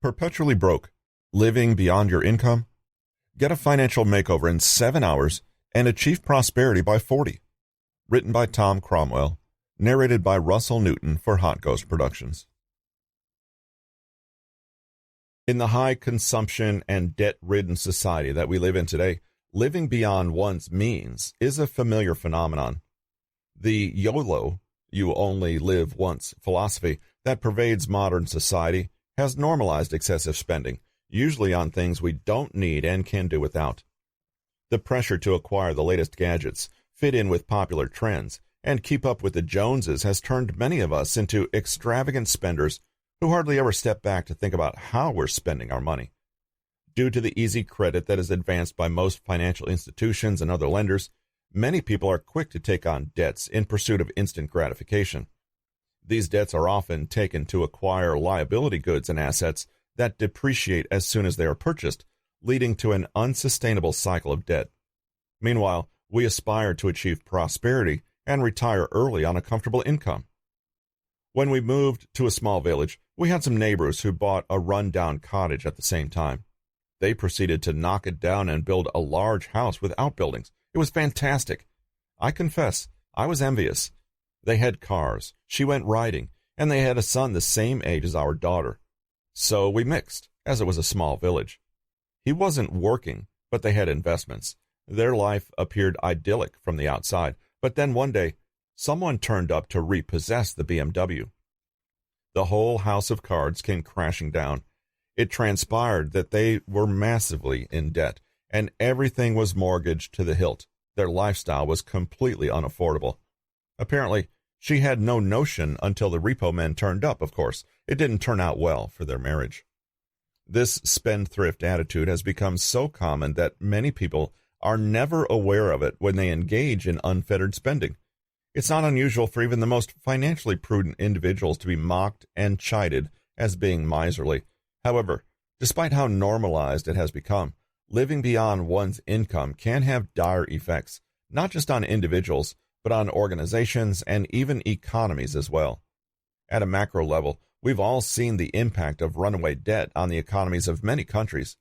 Perpetually broke, living beyond your income? Get a financial makeover in 7 hours and achieve prosperity by 40. Written by Tom Cromwell, narrated by Russell Newton for Hot Ghost Productions. In the high consumption and debt-ridden society that we live in today, living beyond one's means is a familiar phenomenon. The YOLO, you only live once philosophy that pervades modern society has normalized excessive spending, usually on things we don't need and can do without. The pressure to acquire the latest gadgets, fit in with popular trends, and keep up with the Joneses has turned many of us into extravagant spenders who hardly ever step back to think about how we're spending our money. Due to the easy credit that is advanced by most financial institutions and other lenders, many people are quick to take on debts in pursuit of instant gratification. These debts are often taken to acquire liability goods and assets that depreciate as soon as they are purchased, leading to an unsustainable cycle of debt. Meanwhile, we aspire to achieve prosperity and retire early on a comfortable income. When we moved to a small village, we had some neighbors who bought a run-down cottage at the same time. They proceeded to knock it down and build a large house with outbuildings. It was fantastic. I confess, I was envious. They had cars, she went riding, and they had a son the same age as our daughter. So we mixed, as it was a small village. He wasn't working, but they had investments. Their life appeared idyllic from the outside, but then one day, someone turned up to repossess the BMW. The whole house of cards came crashing down. It transpired that they were massively in debt, and everything was mortgaged to the hilt. Their lifestyle was completely unaffordable. Apparently, she had no notion until the repo men turned up, of course. It didn't turn out well for their marriage. This spendthrift attitude has become so common that many people are never aware of it when they engage in unfettered spending. It's not unusual for even the most financially prudent individuals to be mocked and chided as being miserly. However, despite how normalized it has become, living beyond one's income can have dire effects, not just on individuals, but on organizations and even economies as well. At a macro level, we've all seen the impact of runaway debt on the economies of many countries.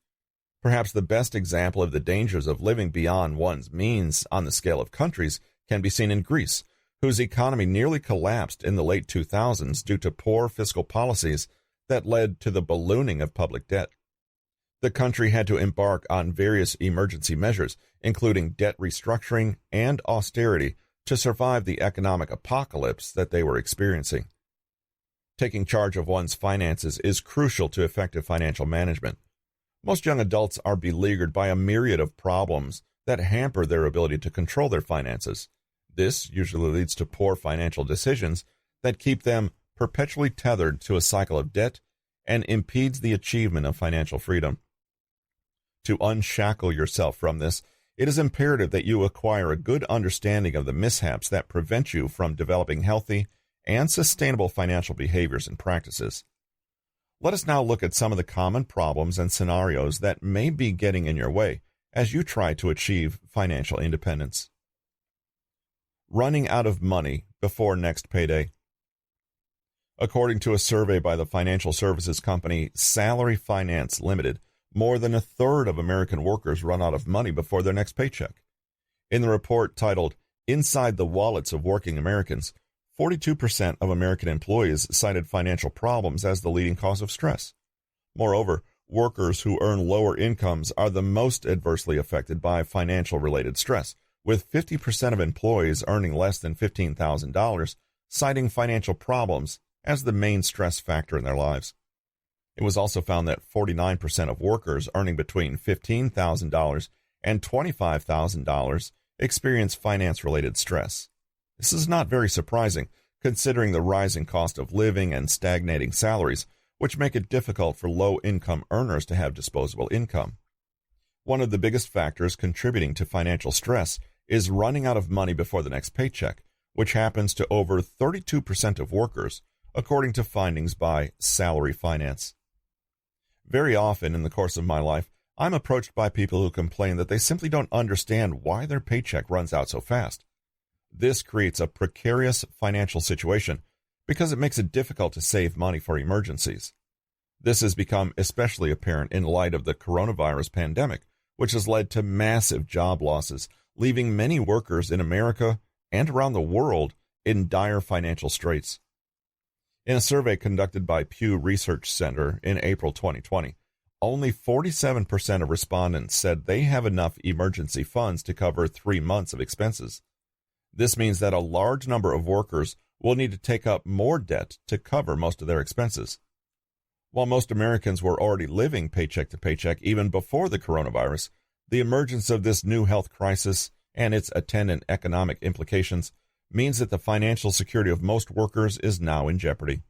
Perhaps the best example of the dangers of living beyond one's means on the scale of countries can be seen in Greece, whose economy nearly collapsed in the late 2000s due to poor fiscal policies that led to the ballooning of public debt. The country had to embark on various emergency measures, including debt restructuring and austerity, to survive the economic apocalypse that they were experiencing. Taking charge of one's finances is crucial to effective financial management. Most young adults are beleaguered by a myriad of problems that hamper their ability to control their finances. This usually leads to poor financial decisions that keep them perpetually tethered to a cycle of debt and impedes the achievement of financial freedom. To unshackle yourself from this, it is imperative that you acquire a good understanding of the mishaps that prevent you from developing healthy and sustainable financial behaviors and practices. Let us now look at some of the common problems and scenarios that may be getting in your way as you try to achieve financial independence. Running out of money before next payday. According to a survey by the financial services company Salary Finance Limited, more than a third of American workers run out of money before their next paycheck. In the report titled Inside the Wallets of Working Americans, 42% of American employees cited financial problems as the leading cause of stress. Moreover, workers who earn lower incomes are the most adversely affected by financial-related stress, with 50% of employees earning less than $15,000 citing financial problems as the main stress factor in their lives. It was also found that 49% of workers earning between $15,000 and $25,000 experience finance-related stress. This is not very surprising, considering the rising cost of living and stagnating salaries, which make it difficult for low-income earners to have disposable income. One of the biggest factors contributing to financial stress is running out of money before the next paycheck, which happens to over 32% of workers, according to findings by Salary Finance. Very often in the course of my life, I'm approached by people who complain that they simply don't understand why their paycheck runs out so fast. This creates a precarious financial situation because it makes it difficult to save money for emergencies. This has become especially apparent in light of the coronavirus pandemic, which has led to massive job losses, leaving many workers in America and around the world in dire financial straits. In a survey conducted by Pew Research Center in April 2020, only 47% of respondents said they have enough emergency funds to cover 3 months of expenses. This means that a large number of workers will need to take up more debt to cover most of their expenses. While most Americans were already living paycheck to paycheck even before the coronavirus, the emergence of this new health crisis and its attendant economic implications means that the financial security of most workers is now in jeopardy.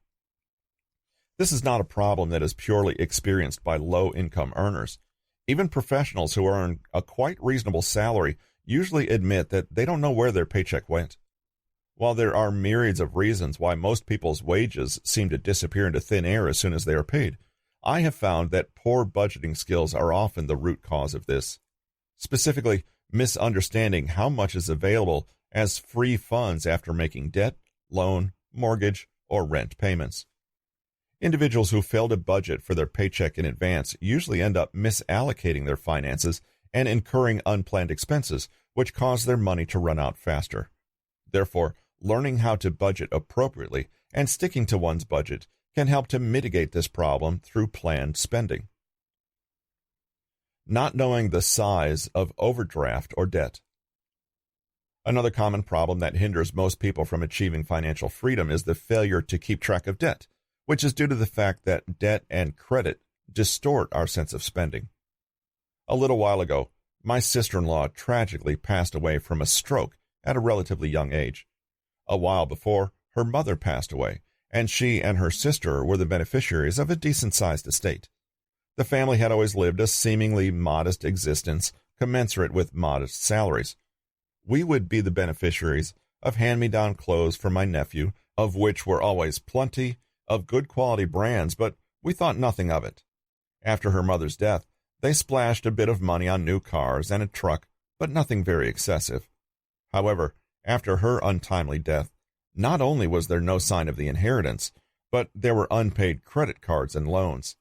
This is not a problem that is purely experienced by low-income earners. Even professionals who earn a quite reasonable salary usually admit that they don't know where their paycheck went. While there are myriads of reasons why most people's wages seem to disappear into thin air as soon as they are paid, I have found that poor budgeting skills are often the root cause of this. Specifically, misunderstanding how much is available as free funds after making debt, loan, mortgage, or rent payments. Individuals who fail to budget for their paycheck in advance usually end up misallocating their finances and incurring unplanned expenses, which cause their money to run out faster. Therefore, learning how to budget appropriately and sticking to one's budget can help to mitigate this problem through planned spending. Not knowing the size of overdraft or debt. Another common problem that hinders most people from achieving financial freedom is the failure to keep track of debt, which is due to the fact that debt and credit distort our sense of spending. A little while ago, my sister-in-law tragically passed away from a stroke at a relatively young age. A while before, her mother passed away, and she and her sister were the beneficiaries of a decent-sized estate. The family had always lived a seemingly modest existence, commensurate with modest salaries. We would be the beneficiaries of hand-me-down clothes for my nephew, of which were always plenty, of good quality brands, but we thought nothing of it. After her mother's death, they splashed a bit of money on new cars and a truck, but nothing very excessive. However, after her untimely death, not only was there no sign of the inheritance, but there were unpaid credit cards and loans.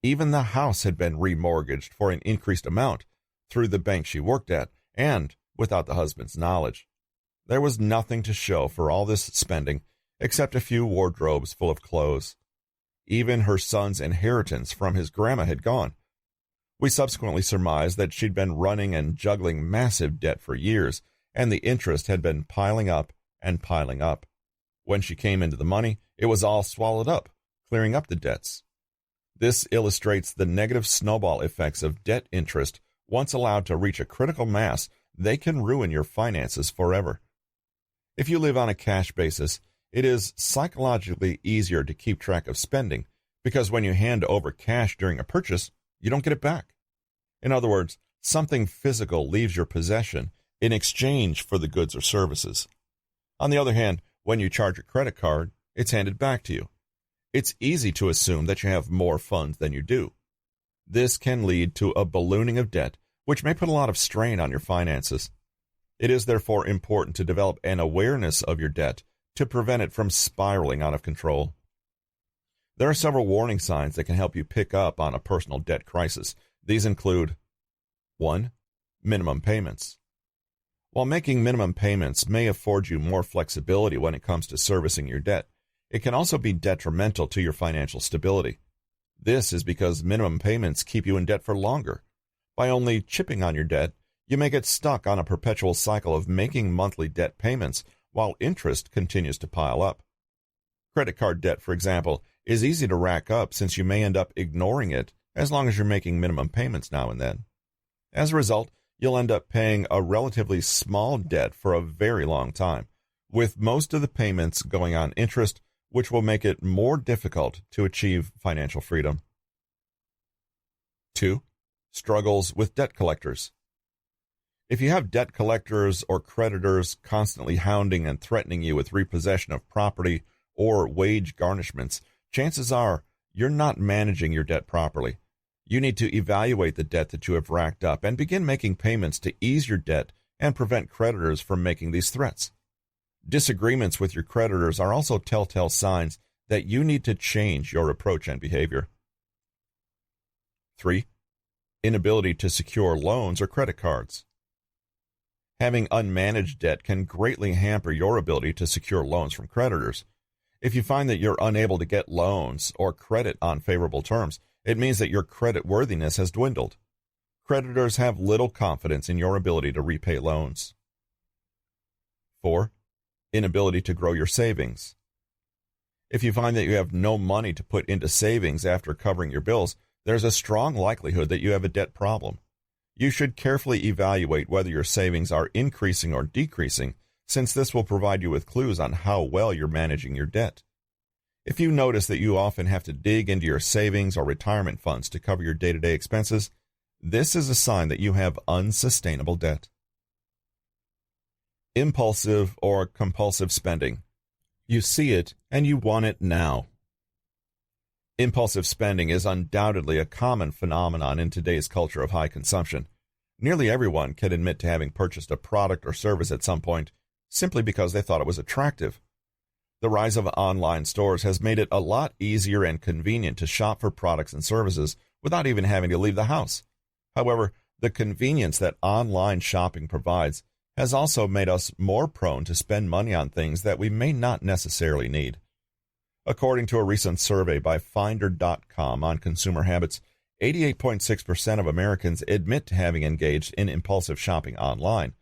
Even the house had been remortgaged for an increased amount through the bank she worked at, and without the husband's knowledge. There was nothing to show for all this spending except a few wardrobes full of clothes. Even her son's inheritance from his grandma had gone. We subsequently surmised that she'd been running and juggling massive debt for years, and the interest had been piling up and piling up. When she came into the money, it was all swallowed up, clearing up the debts. This illustrates the negative snowball effects of debt interest. Once allowed to reach a critical mass, they can ruin your finances forever. If you live on a cash basis, it is psychologically easier to keep track of spending, because when you hand over cash during a purchase, you don't get it back. In other words, something physical leaves your possession in exchange for the goods or services. On the other hand, when you charge a credit card, it's handed back to you. It's easy to assume that you have more funds than you do. This can lead to a ballooning of debt, which may put a lot of strain on your finances. It is therefore important to develop an awareness of your debt to prevent it from spiraling out of control. There are several warning signs that can help you pick up on a personal debt crisis. These include 1. Minimum payments. While making minimum payments may afford you more flexibility when it comes to servicing your debt, it can also be detrimental to your financial stability. This is because minimum payments keep you in debt for longer. By only chipping on your debt, you may get stuck on a perpetual cycle of making monthly debt payments while interest continues to pile up. Credit card debt, for example, is easy to rack up since you may end up ignoring it as long as you're making minimum payments now and then. As a result, you'll end up paying a relatively small debt for a very long time, with most of the payments going on interest, which will make it more difficult to achieve financial freedom. 2. Struggles with debt collectors. If you have debt collectors or creditors constantly hounding and threatening you with repossession of property or wage garnishments, chances are you're not managing your debt properly. You need to evaluate the debt that you have racked up and begin making payments to ease your debt and prevent creditors from making these threats. Disagreements with your creditors are also telltale signs that you need to change your approach and behavior. 3. Inability to secure loans or credit cards. Having unmanaged debt can greatly hamper your ability to secure loans from creditors. If you find that you're unable to get loans or credit on favorable terms, it means that your credit worthiness has dwindled. Creditors have little confidence in your ability to repay loans. 4. Inability to grow your savings. If you find that you have no money to put into savings after covering your bills, there's a strong likelihood that you have a debt problem. You should carefully evaluate whether your savings are increasing or decreasing, since this will provide you with clues on how well you're managing your debt. If you notice that you often have to dig into your savings or retirement funds to cover your day-to-day expenses, this is a sign that you have unsustainable debt. Impulsive or compulsive spending. You see it and you want it now. Impulsive spending is undoubtedly a common phenomenon in today's culture of high consumption. Nearly everyone can admit to having purchased a product or service at some point simply because they thought it was attractive. The rise of online stores has made it a lot easier and convenient to shop for products and services without even having to leave the house. However, the convenience that online shopping provides has also made us more prone to spend money on things that we may not necessarily need. According to a recent survey by Finder.com on consumer habits, 88.6% of Americans admit to having engaged in impulsive shopping online,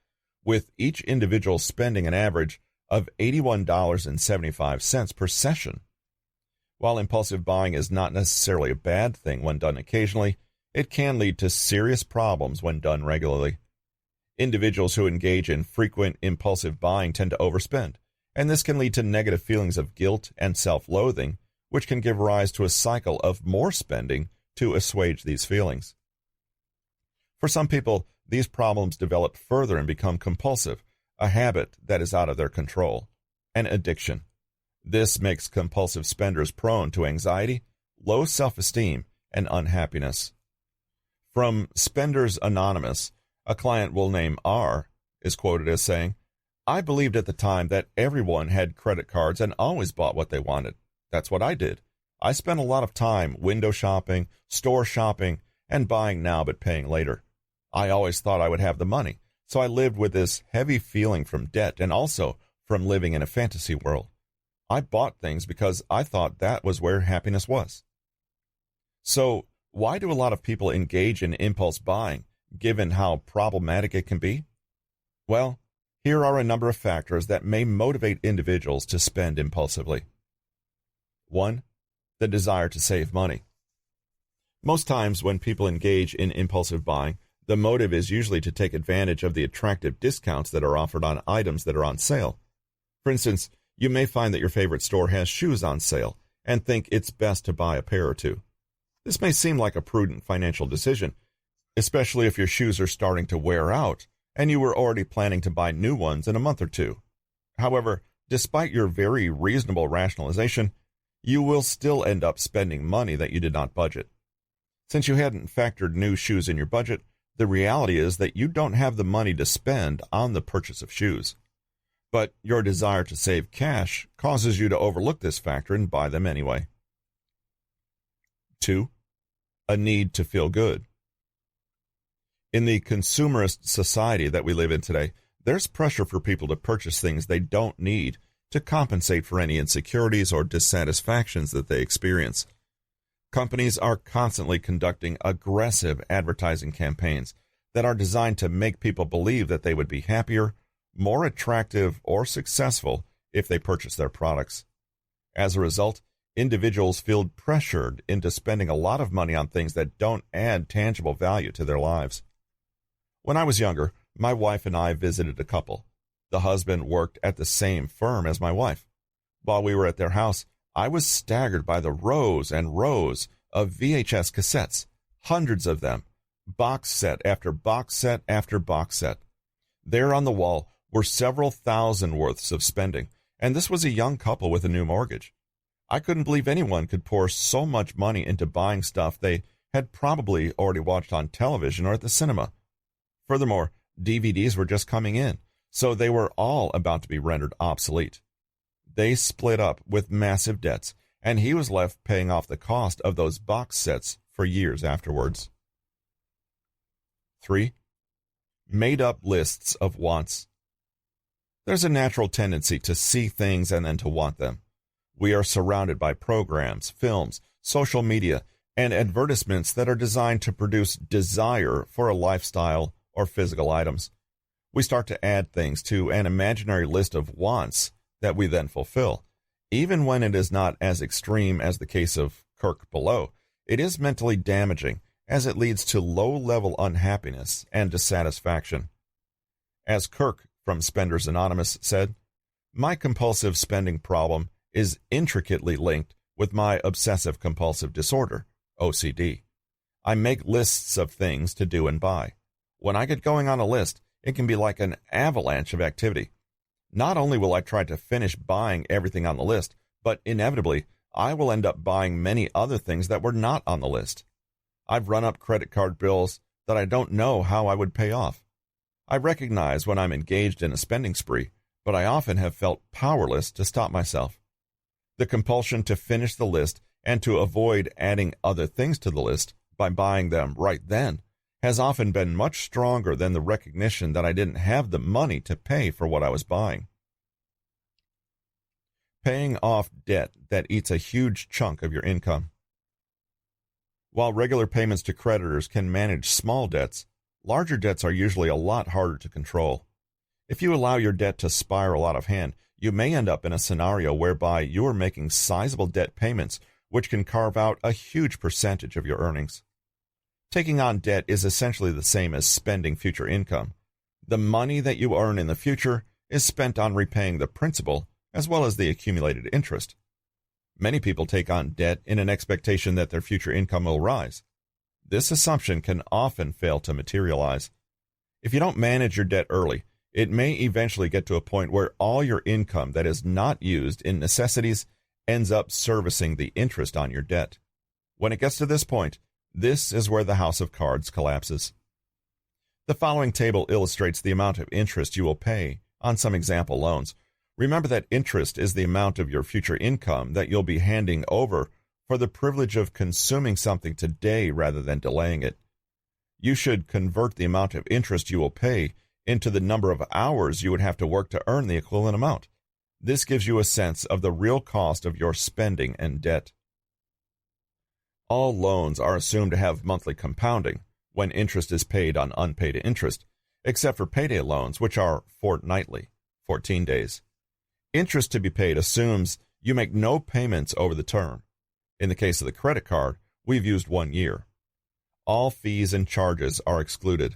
with each individual spending an average of $81.75 per session. While impulsive buying is not necessarily a bad thing when done occasionally, it can lead to serious problems when done regularly. Individuals who engage in frequent impulsive buying tend to overspend, and this can lead to negative feelings of guilt and self-loathing, which can give rise to a cycle of more spending to assuage these feelings. For some people, these problems develop further and become compulsive, a habit that is out of their control, an addiction. This makes compulsive spenders prone to anxiety, low self-esteem, and unhappiness. From Spenders Anonymous, a client we'll name R is quoted as saying, "I believed at the time that everyone had credit cards and always bought what they wanted. That's what I did. I spent a lot of time window shopping, store shopping, and buying now but paying later. I always thought I would have the money, so I lived with this heavy feeling from debt and also from living in a fantasy world. I bought things because I thought that was where happiness was." So, why do a lot of people engage in impulse buying, given how problematic it can be? Well, here are a number of factors that may motivate individuals to spend impulsively. 1. The desire to save money. Most times when people engage in impulsive buying, the motive is usually to take advantage of the attractive discounts that are offered on items that are on sale. For instance, you may find that your favorite store has shoes on sale and think it's best to buy a pair or two. This may seem like a prudent financial decision, especially if your shoes are starting to wear out and you were already planning to buy new ones in a month or two. However, despite your very reasonable rationalization, you will still end up spending money that you did not budget. Since you hadn't factored new shoes in your budget, the reality is that you don't have the money to spend on the purchase of shoes. But your desire to save cash causes you to overlook this factor and buy them anyway. 2. A need to feel good. In the consumerist society that we live in today, there's pressure for people to purchase things they don't need to compensate for any insecurities or dissatisfactions that they experience. Companies are constantly conducting aggressive advertising campaigns that are designed to make people believe that they would be happier, more attractive, or successful if they purchase their products. As a result, individuals feel pressured into spending a lot of money on things that don't add tangible value to their lives. When I was younger, my wife and I visited a couple. The husband worked at the same firm as my wife. While we were at their house, I was staggered by the rows and rows of VHS cassettes, hundreds of them, box set after box set after box set. There on the wall were several thousand worths of spending, and this was a young couple with a new mortgage. I couldn't believe anyone could pour so much money into buying stuff they had probably already watched on television or at the cinema. Furthermore, DVDs were just coming in, so they were all about to be rendered obsolete. They split up with massive debts, and he was left paying off the cost of those box sets for years afterwards. 3. Made-up lists of wants. There's a natural tendency to see things and then to want them. We are surrounded by programs, films, social media, and advertisements that are designed to produce desire for a lifestyle or physical items. We start to add things to an imaginary list of wants that we then fulfill. Even when it is not as extreme as the case of Kirk below, it is mentally damaging as it leads to low-level unhappiness and dissatisfaction. As Kirk from Spenders Anonymous said, "My compulsive spending problem is intricately linked with my obsessive-compulsive disorder, OCD. I make lists of things to do and buy. When I get going on a list, it can be like an avalanche of activity. Not only will I try to finish buying everything on the list, but inevitably, I will end up buying many other things that were not on the list. I've run up credit card bills that I don't know how I would pay off. I recognize when I'm engaged in a spending spree, but I often have felt powerless to stop myself. The compulsion to finish the list and to avoid adding other things to the list by buying them right then has often been much stronger than the recognition that I didn't have the money to pay for what I was buying." Paying off debt that eats a huge chunk of your income. While regular payments to creditors can manage small debts, larger debts are usually a lot harder to control. If you allow your debt to spiral out of hand, you may end up in a scenario whereby you are making sizable debt payments, which can carve out a huge percentage of your earnings. Taking on debt is essentially the same as spending future income. The money that you earn in the future is spent on repaying the principal as well as the accumulated interest. Many people take on debt in an expectation that their future income will rise. This assumption can often fail to materialize. If you don't manage your debt early, it may eventually get to a point where all your income that is not used in necessities ends up servicing the interest on your debt. When it gets to this point, this is where the house of cards collapses. The following table illustrates the amount of interest you will pay on some example loans. Remember that interest is the amount of your future income that you'll be handing over for the privilege of consuming something today rather than delaying it. You should convert the amount of interest you will pay into the number of hours you would have to work to earn the equivalent amount. This gives you a sense of the real cost of your spending and debt. All loans are assumed to have monthly compounding when interest is paid on unpaid interest, except for payday loans, which are fortnightly, 14 days. Interest to be paid assumes you make no payments over the term. In the case of the credit card, we've used 1 year. All fees and charges are excluded.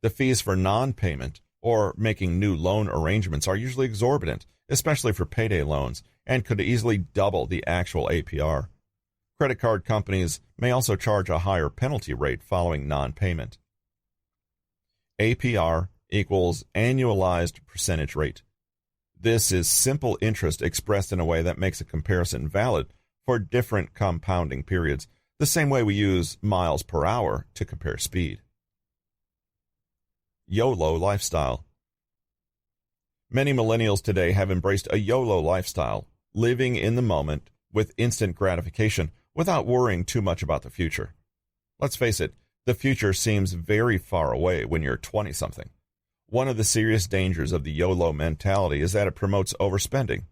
The fees for non-payment or making new loan arrangements are usually exorbitant, especially for payday loans, and could easily double the actual APR. Credit card companies may also charge a higher penalty rate following non-payment. APR equals annualized percentage rate. This is simple interest expressed in a way that makes a comparison valid for different compounding periods, the same way we use miles per hour to compare speed. YOLO Lifestyle. Many millennials today have embraced a YOLO lifestyle, living in the moment with instant gratification without worrying too much about the future. Let's face it, the future seems very far away when you're 20-something. One of the serious dangers of the YOLO mentality is that it promotes overspending.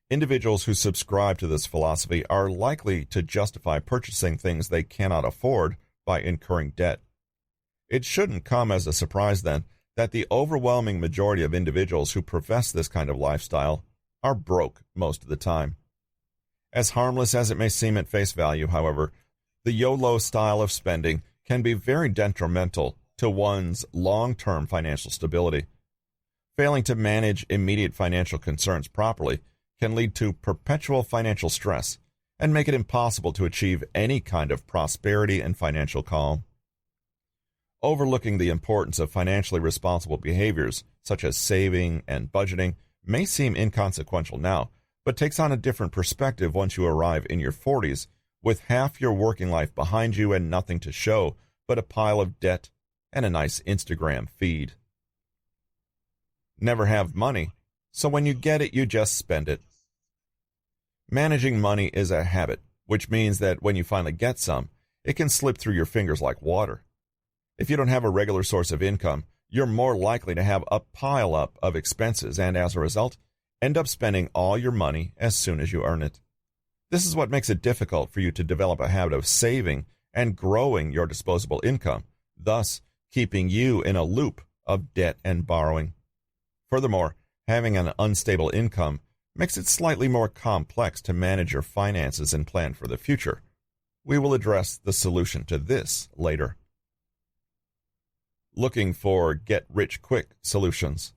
Individuals who subscribe to this philosophy are likely to justify purchasing things they cannot afford by incurring debt. It shouldn't come as a surprise, then, that the overwhelming majority of individuals who profess this kind of lifestyle are broke most of the time. As harmless as it may seem at face value, however, the YOLO style of spending can be very detrimental to one's long-term financial stability. Failing to manage immediate financial concerns properly can lead to perpetual financial stress and make it impossible to achieve any kind of prosperity and financial calm. Overlooking the importance of financially responsible behaviors, such as saving and budgeting, may seem inconsequential now, but takes on a different perspective once you arrive in your 40s, with half your working life behind you and nothing to show but a pile of debt and a nice Instagram feed. Never have money, so when you get it, you just spend it. Managing money is a habit, which means that when you finally get some, it can slip through your fingers like water. If you don't have a regular source of income, you're more likely to have a pile-up of expenses and, as a result, end up spending all your money as soon as you earn it. This is what makes it difficult for you to develop a habit of saving and growing your disposable income, thus keeping you in a loop of debt and borrowing. Furthermore, having an unstable income makes it slightly more complex to manage your finances and plan for the future. We will address the solution to this later. Looking for get-rich-quick solutions.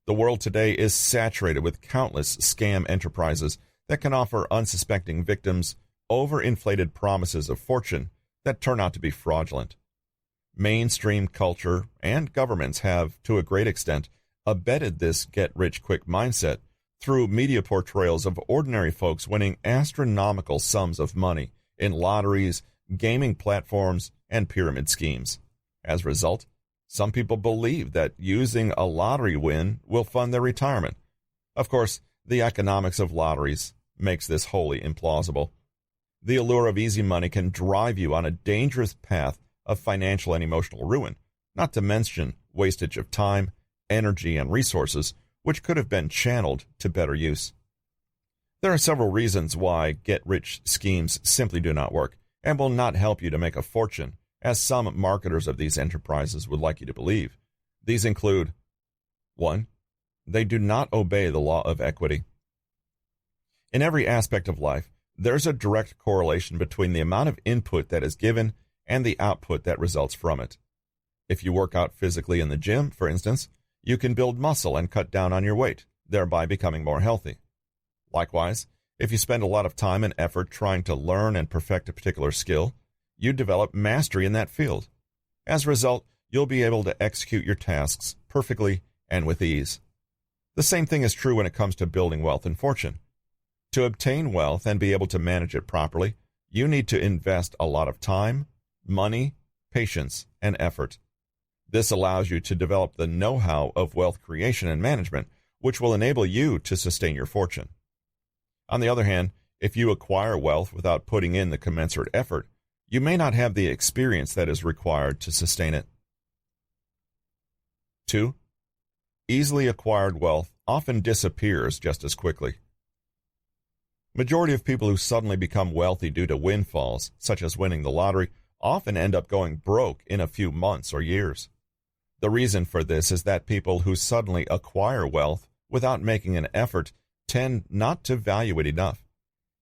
The world today is saturated with countless scam enterprises that can offer unsuspecting victims overinflated promises of fortune that turn out to be fraudulent. Mainstream culture and governments have, to a great extent, abetted this get-rich-quick mindset through media portrayals of ordinary folks winning astronomical sums of money in lotteries, gaming platforms, and pyramid schemes. As a result, some people believe that using a lottery win will fund their retirement. Of course, the economics of lotteries makes this wholly implausible. The allure of easy money can drive you on a dangerous path of financial and emotional ruin, not to mention wastage of time, energy, and resources, which could have been channeled to better use. There are several reasons why get-rich schemes simply do not work and will not help you to make a fortune, as some marketers of these enterprises would like you to believe. These include: 1. They do not obey the law of equity. In every aspect of life, there's a direct correlation between the amount of input that is given and the output that results from it. If you work out physically in the gym, for instance, you can build muscle and cut down on your weight, thereby becoming more healthy. Likewise, if you spend a lot of time and effort trying to learn and perfect a particular skill, you develop mastery in that field. As a result, you'll be able to execute your tasks perfectly and with ease. The same thing is true when it comes to building wealth and fortune. To obtain wealth and be able to manage it properly, you need to invest a lot of time, money, patience, and effort. This allows you to develop the know-how of wealth creation and management, which will enable you to sustain your fortune. On the other hand, if you acquire wealth without putting in the commensurate effort, you may not have the experience that is required to sustain it. 2. Easily acquired wealth often disappears just as quickly. Majority of people who suddenly become wealthy due to windfalls, such as winning the lottery, often end up going broke in a few months or years. The reason for this is that people who suddenly acquire wealth without making an effort tend not to value it enough.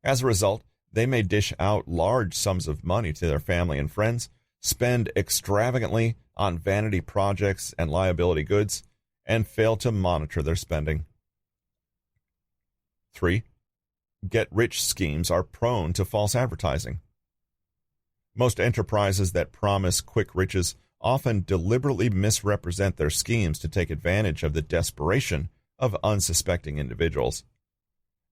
As a result, they may dish out large sums of money to their family and friends, spend extravagantly on vanity projects and liability goods, and fail to monitor their spending. 3. Get-rich schemes are prone to false advertising. Most enterprises that promise quick riches often deliberately misrepresent their schemes to take advantage of the desperation of unsuspecting individuals.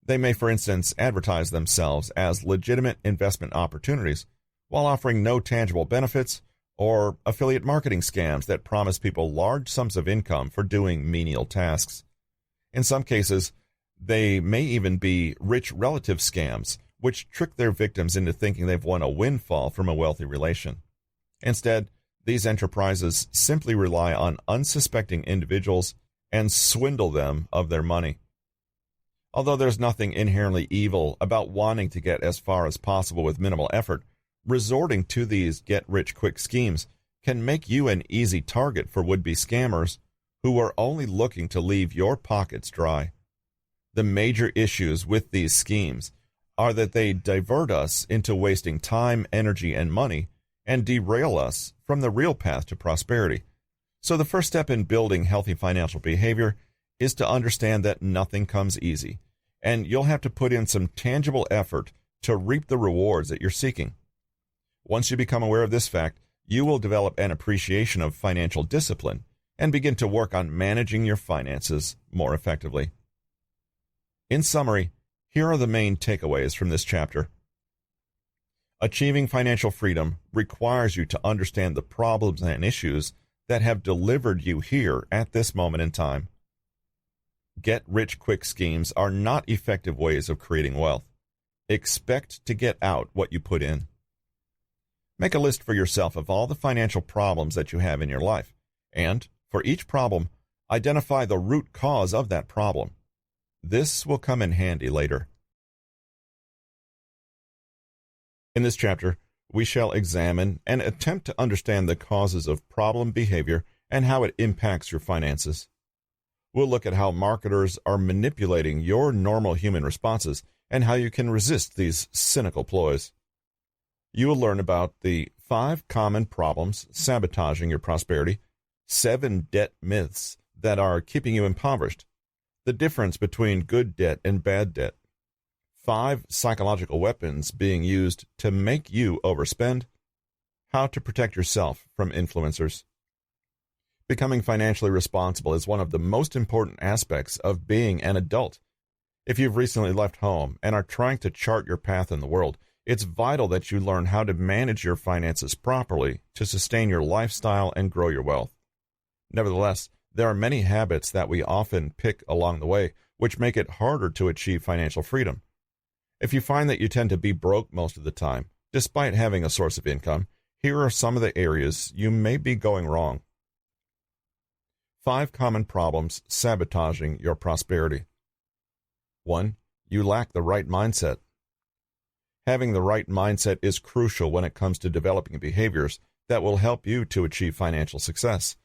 They may, for instance, advertise themselves as legitimate investment opportunities while offering no tangible benefits, or affiliate marketing scams that promise people large sums of income for doing menial tasks. In some cases, they may even be rich relative scams, which trick their victims into thinking they've won a windfall from a wealthy relation. Instead, these enterprises simply rely on unsuspecting individuals and swindle them of their money. Although there's nothing inherently evil about wanting to get as far as possible with minimal effort, resorting to these get-rich-quick schemes can make you an easy target for would-be scammers who are only looking to leave your pockets dry. The major issues with these schemes are that they divert us into wasting time, energy, and money and derail us from the real path to prosperity. So the first step in building healthy financial behavior is to understand that nothing comes easy, and you'll have to put in some tangible effort to reap the rewards that you're seeking. Once you become aware of this fact, you will develop an appreciation of financial discipline and begin to work on managing your finances more effectively. In summary, here are the main takeaways from this chapter. Achieving financial freedom requires you to understand the problems and issues that have delivered you here at this moment in time. Get-rich-quick schemes are not effective ways of creating wealth. Expect to get out what you put in. Make a list for yourself of all the financial problems that you have in your life, and, for each problem, identify the root cause of that problem. This will come in handy later. In this chapter, we shall examine and attempt to understand the causes of problem behavior and how it impacts your finances. We'll look at how marketers are manipulating your normal human responses and how you can resist these cynical ploys. You will learn about the 5 common problems sabotaging your prosperity, 7 debt myths that are keeping you impoverished, the difference between good debt and bad debt, 5 psychological weapons being used to make you overspend, how to protect yourself from influencers. Becoming financially responsible is one of the most important aspects of being an adult. If you've recently left home and are trying to chart your path in the world, it's vital that you learn how to manage your finances properly to sustain your lifestyle and grow your wealth. Nevertheless, there are many habits that we often pick along the way, which make it harder to achieve financial freedom. If you find that you tend to be broke most of the time, despite having a source of income, here are some of the areas you may be going wrong. 5 common problems sabotaging your prosperity. 1. You lack the right mindset. Having the right mindset is crucial when it comes to developing behaviors that will help you to achieve financial success.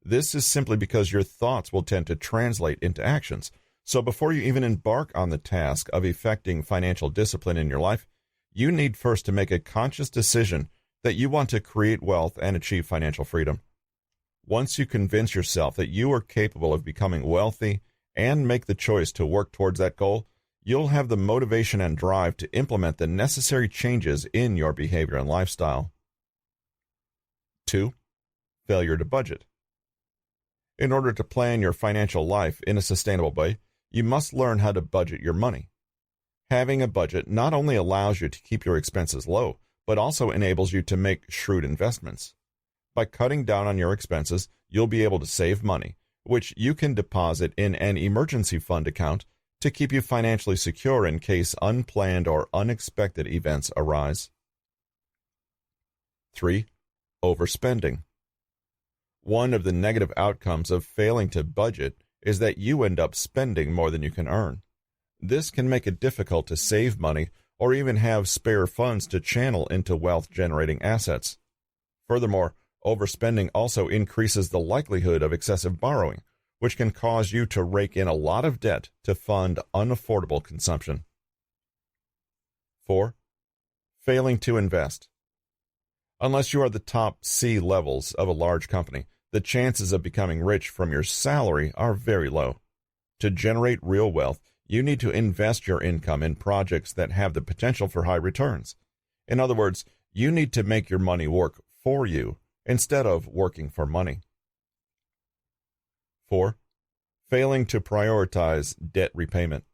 This is simply because your thoughts will tend to translate into actions. So before you even embark on the task of effecting financial discipline in your life, you need first to make a conscious decision that you want to create wealth and achieve financial freedom. Once you convince yourself that you are capable of becoming wealthy and make the choice to work towards that goal, you'll have the motivation and drive to implement the necessary changes in your behavior and lifestyle. 2. Failure to budget. In order to plan your financial life in a sustainable way, you must learn how to budget your money. Having a budget not only allows you to keep your expenses low, but also enables you to make shrewd investments. By cutting down on your expenses, you'll be able to save money, which you can deposit in an emergency fund account to keep you financially secure in case unplanned or unexpected events arise. 3. Overspending. One of the negative outcomes of failing to budget is that you end up spending more than you can earn. This can make it difficult to save money or even have spare funds to channel into wealth-generating assets. Furthermore, overspending also increases the likelihood of excessive borrowing, which can cause you to rake in a lot of debt to fund unaffordable consumption. 4. Failing to invest. Unless you are the top C levels of a large company, the chances of becoming rich from your salary are very low. To generate real wealth, you need to invest your income in projects that have the potential for high returns. In other words, you need to make your money work for you instead of working for money. 4. Failing to prioritize debt repayment.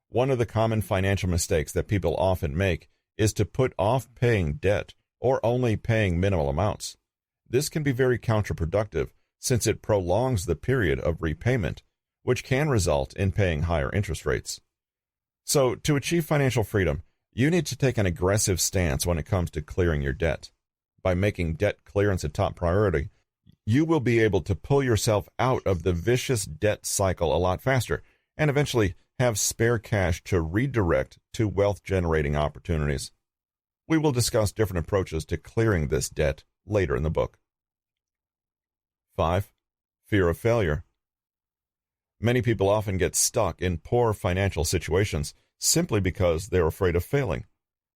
One of the common financial mistakes that people often make is to put off paying debt or only paying minimal amounts. This can be very counterproductive since it prolongs the period of repayment, which can result in paying higher interest rates. So, to achieve financial freedom, you need to take an aggressive stance when it comes to clearing your debt. By making debt clearance a top priority, you will be able to pull yourself out of the vicious debt cycle a lot faster and eventually have spare cash to redirect to wealth-generating opportunities. We will discuss different approaches to clearing this debt later in the book. 5. Fear of failure. Many people often get stuck in poor financial situations simply because they're afraid of failing.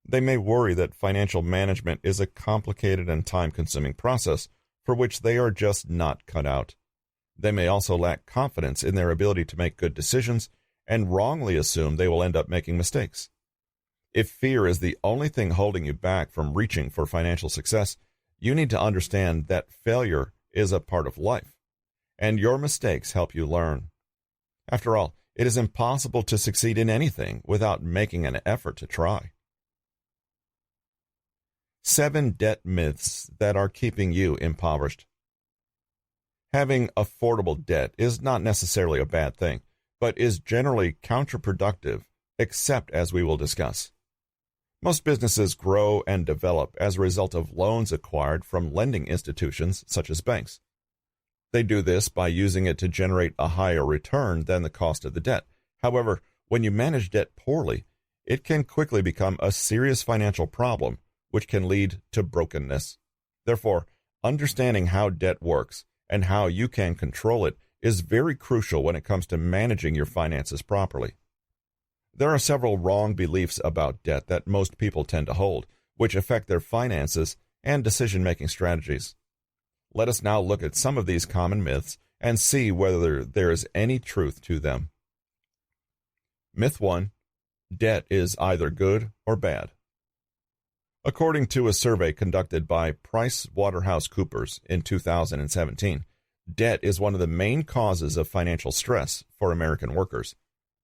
They may worry that financial management is a complicated and time-consuming process for which they are just not cut out. They may also lack confidence in their ability to make good decisions and wrongly assume they will end up making mistakes. If fear is the only thing holding you back from reaching for financial success, you need to understand that failure is a part of life, and your mistakes help you learn. After all, it is impossible to succeed in anything without making an effort to try. 7 debt myths that are keeping you impoverished. Having affordable debt is not necessarily a bad thing, but is generally counterproductive, except as we will discuss. Most businesses grow and develop as a result of loans acquired from lending institutions such as banks. They do this by using it to generate a higher return than the cost of the debt. However, when you manage debt poorly, it can quickly become a serious financial problem, which can lead to brokenness. Therefore, understanding how debt works and how you can control it is very crucial when it comes to managing your finances properly. There are several wrong beliefs about debt that most people tend to hold, which affect their finances and decision-making strategies. Let us now look at some of these common myths and see whether there is any truth to them. Myth 1. Debt is either good or bad. According to a survey conducted by PricewaterhouseCoopers in 2017, debt is one of the main causes of financial stress for American workers.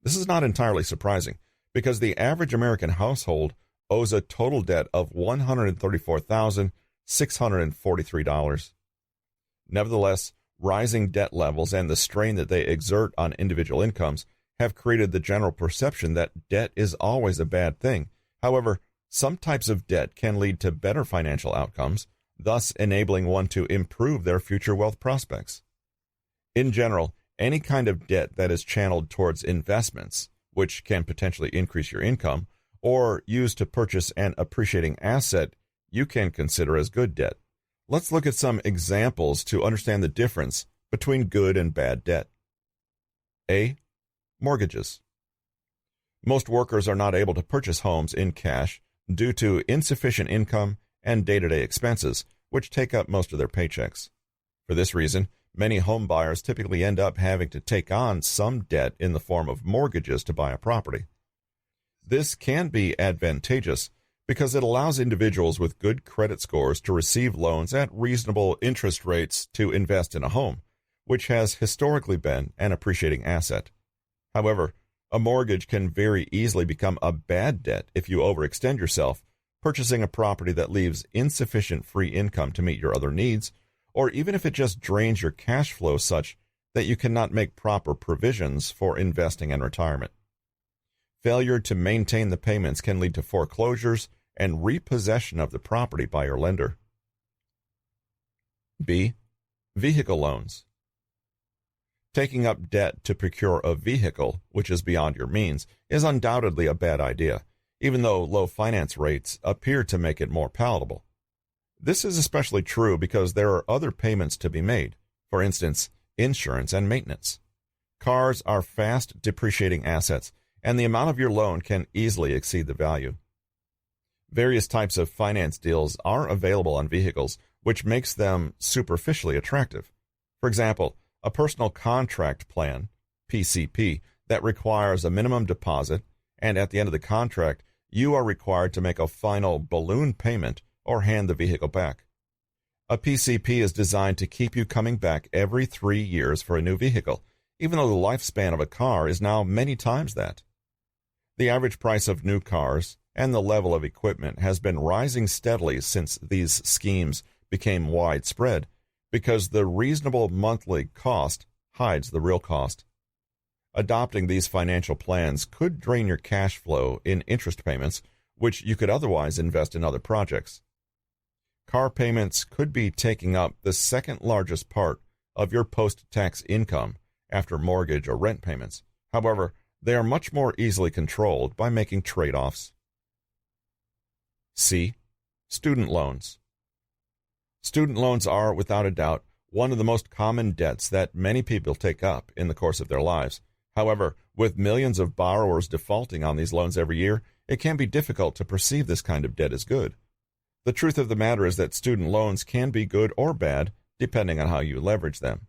This is not entirely surprising, because the average American household owes a total debt of $134,643. Nevertheless, rising debt levels and the strain that they exert on individual incomes have created the general perception that debt is always a bad thing. However, some types of debt can lead to better financial outcomes, thus enabling one to improve their future wealth prospects. In general, any kind of debt that is channeled towards investments, which can potentially increase your income, or used to purchase an appreciating asset, you can consider as good debt. Let's look at some examples to understand the difference between good and bad debt. A. Mortgages. Most workers are not able to purchase homes in cash due to insufficient income and day-to-day expenses, which take up most of their paychecks. For this reason, many home buyers typically end up having to take on some debt in the form of mortgages to buy a property. This can be advantageous because it allows individuals with good credit scores to receive loans at reasonable interest rates to invest in a home, which has historically been an appreciating asset. However, a mortgage can very easily become a bad debt if you overextend yourself, purchasing a property that leaves insufficient free income to meet your other needs, or even if it just drains your cash flow such that you cannot make proper provisions for investing and retirement. Failure to maintain the payments can lead to foreclosures and repossession of the property by your lender. B. Vehicle loans. Taking up debt to procure a vehicle, which is beyond your means, is undoubtedly a bad idea, even though low finance rates appear to make it more palatable. This is especially true because there are other payments to be made, for instance, insurance and maintenance. Cars are fast depreciating assets, and the amount of your loan can easily exceed the value. Various types of finance deals are available on vehicles, which makes them superficially attractive. For example, a personal contract plan, PCP, that requires a minimum deposit, and at the end of the contract, you are required to make a final balloon payment or hand the vehicle back. A PCP is designed to keep you coming back every 3 years for a new vehicle, even though the lifespan of a car is now many times that. The average price of new cars and the level of equipment has been rising steadily since these schemes became widespread, because the reasonable monthly cost hides the real cost. Adopting these financial plans could drain your cash flow in interest payments, which you could otherwise invest in other projects. Car payments could be taking up the second largest part of your post-tax income after mortgage or rent payments. However, they are much more easily controlled by making trade-offs. C. Student loans. Student loans are, without a doubt, one of the most common debts that many people take up in the course of their lives. However, with millions of borrowers defaulting on these loans every year, it can be difficult to perceive this kind of debt as good. The truth of the matter is that student loans can be good or bad, depending on how you leverage them.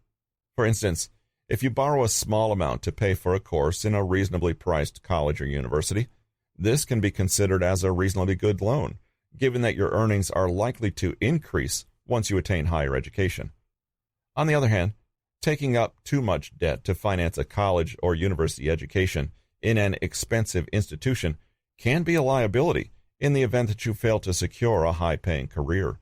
For instance, if you borrow a small amount to pay for a course in a reasonably priced college or university, this can be considered as a reasonably good loan, given that your earnings are likely to increase once you attain higher education. On the other hand, taking up too much debt to finance a college or university education in an expensive institution can be a liability in the event that you fail to secure a high-paying career.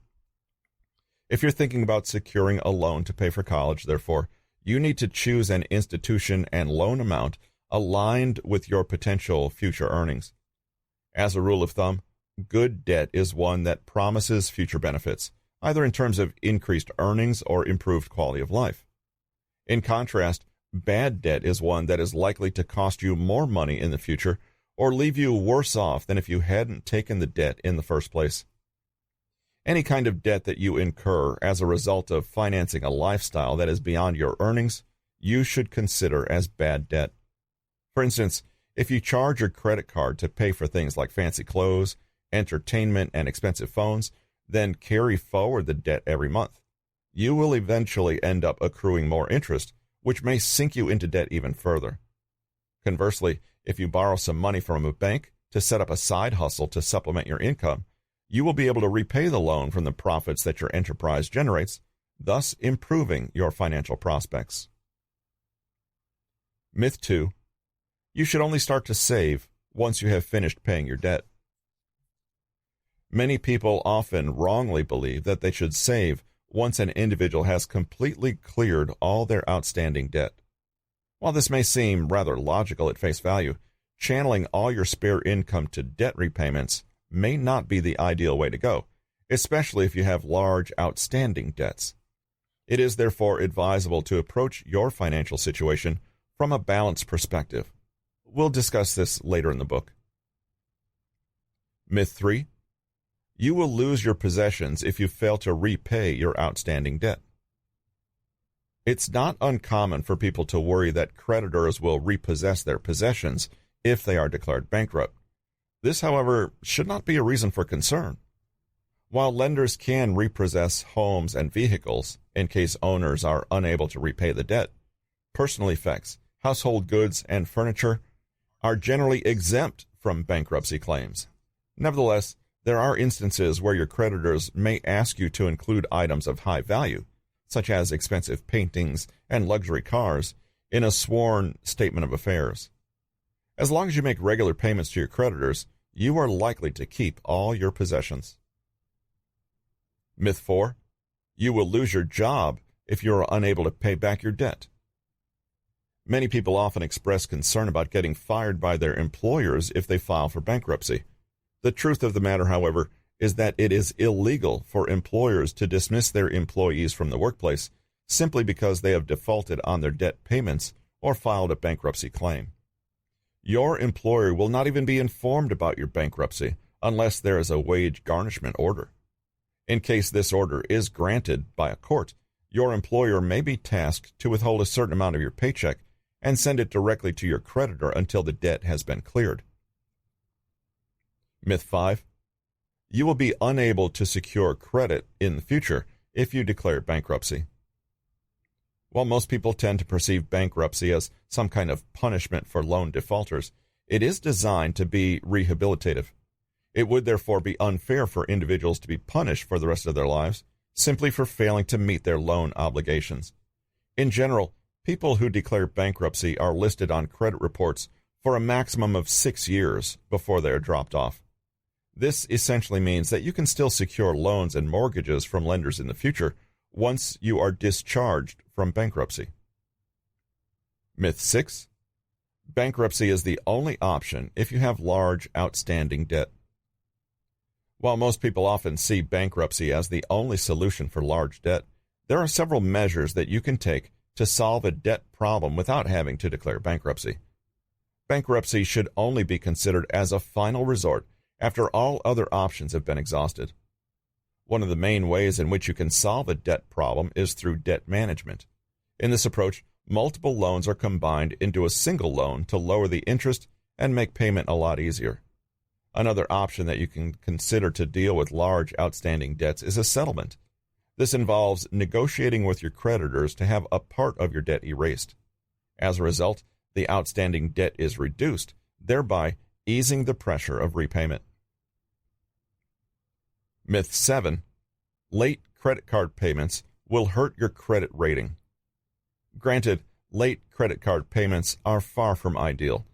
If you're thinking about securing a loan to pay for college, therefore, you need to choose an institution and loan amount aligned with your potential future earnings. As a rule of thumb, good debt is one that promises future benefits, either in terms of increased earnings or improved quality of life. In contrast, bad debt is one that is likely to cost you more money in the future or leave you worse off than if you hadn't taken the debt in the first place. Any kind of debt that you incur as a result of financing a lifestyle that is beyond your earnings, you should consider as bad debt. For instance, if you charge your credit card to pay for things like fancy clothes, entertainment, and expensive phones, then carry forward the debt every month, you will eventually end up accruing more interest, which may sink you into debt even further. Conversely, if you borrow some money from a bank to set up a side hustle to supplement your income, you will be able to repay the loan from the profits that your enterprise generates, thus improving your financial prospects. Myth 2. You should only start to save once you have finished paying your debt. Many people often wrongly believe that they should save once an individual has completely cleared all their outstanding debt. While this may seem rather logical at face value, channeling all your spare income to debt repayments may not be the ideal way to go, especially if you have large outstanding debts. It is therefore advisable to approach your financial situation from a balanced perspective. We'll discuss this later in the book. Myth 3. You will lose your possessions if you fail to repay your outstanding debt. It's not uncommon for people to worry that creditors will repossess their possessions if they are declared bankrupt. This, however, should not be a reason for concern. While lenders can repossess homes and vehicles in case owners are unable to repay the debt, personal effects, household goods, and furniture are generally exempt from bankruptcy claims. Nevertheless, there are instances where your creditors may ask you to include items of high value, such as expensive paintings and luxury cars, in a sworn statement of affairs. As long as you make regular payments to your creditors, you are likely to keep all your possessions. Myth 4. You will lose your job if you are unable to pay back your debt. Many people often express concern about getting fired by their employers if they file for bankruptcy. The truth of the matter, however, is that it is illegal for employers to dismiss their employees from the workplace simply because they have defaulted on their debt payments or filed a bankruptcy claim. Your employer will not even be informed about your bankruptcy unless there is a wage garnishment order. In case this order is granted by a court, your employer may be tasked to withhold a certain amount of your paycheck and send it directly to your creditor until the debt has been cleared. Myth 5. You will be unable to secure credit in the future if you declare bankruptcy. While most people tend to perceive bankruptcy as some kind of punishment for loan defaulters, it is designed to be rehabilitative. It would therefore be unfair for individuals to be punished for the rest of their lives simply for failing to meet their loan obligations. In general, people who declare bankruptcy are listed on credit reports for a maximum of 6 years before they are dropped off. This essentially means that you can still secure loans and mortgages from lenders in the future once you are discharged from bankruptcy. Myth 6. Bankruptcy is the only option if you have large outstanding debt. While most people often see bankruptcy as the only solution for large debt, there are several measures that you can take to solve a debt problem without having to declare bankruptcy. Bankruptcy should only be considered as a final resort after all other options have been exhausted. One of the main ways in which you can solve a debt problem is through debt management. In this approach, multiple loans are combined into a single loan to lower the interest and make payment a lot easier. Another option that you can consider to deal with large outstanding debts is a settlement. This involves negotiating with your creditors to have a part of your debt erased. As a result, the outstanding debt is reduced, thereby easing the pressure of repayment. Myth 7. Late credit card payments will hurt your credit rating. Granted, late credit card payments are far from ideal.